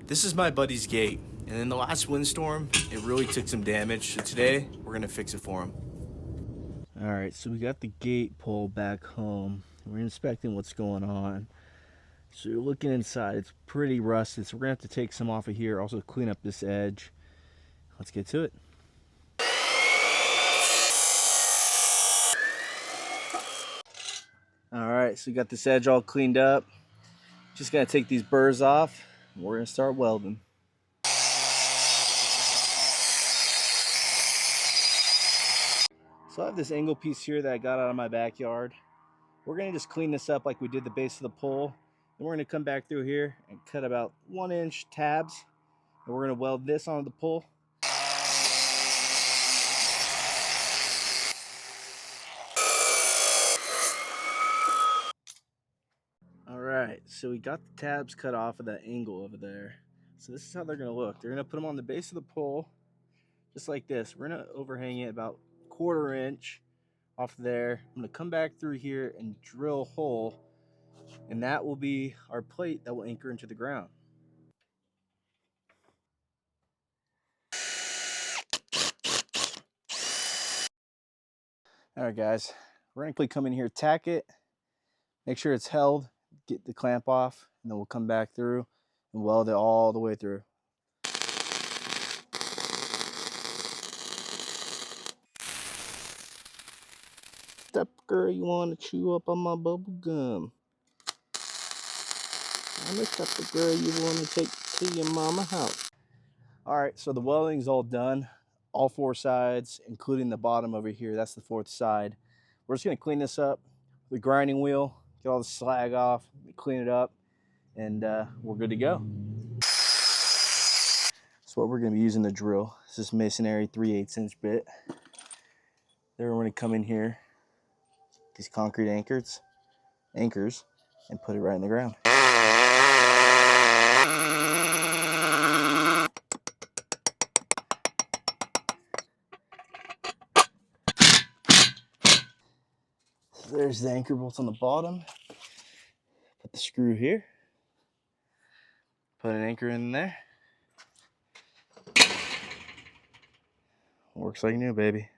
This is my buddy's gate, and in the last windstorm, it really took some damage, so today, we're gonna fix it for him. Alright, so we got the gate pulled back home. We're inspecting what's going on. So you're looking inside, it's pretty rusted, so we're gonna have to take some off of here, also clean up this edge. Let's get to it. Alright, so we got this edge all cleaned up. Just gotta take these burrs off, and we're gonna start welding. So I have this angle piece here that I got out of my backyard. We're gonna just clean this up like we did the base of the pole. Then we're gonna come back through here and cut about 1-inch tabs. And we're gonna weld this onto the pole. All right, so we got the tabs cut off of that angle over there. So this is how they're gonna look. They're gonna put them on the base of the pole, just like this. We're gonna overhang it about 1/4 inch off there. I'm gonna come back through here and drill a hole, and that will be our plate that will anchor into the ground. All right, guys, we're gonna come in here, tack it, make sure it's held, get the clamp off, and then we'll come back through and weld it all the way through. Step girl, you want to chew up on my bubble gum? I'm a step girl, you want to take to your mama house. All right, so the welding's all done, all 4 sides, including the bottom over here. That's the 4th side. We're just gonna clean this up with a grinding wheel, get all the slag off, clean it up, and we're good to go. So what we're gonna be using the drill is this masonry 3/8 inch bit. Then we're gonna come in here, these concrete anchors, and put it right in the ground. So there's the anchor bolts on the bottom. Put the screw here. Put an anchor in there. Works like new, baby.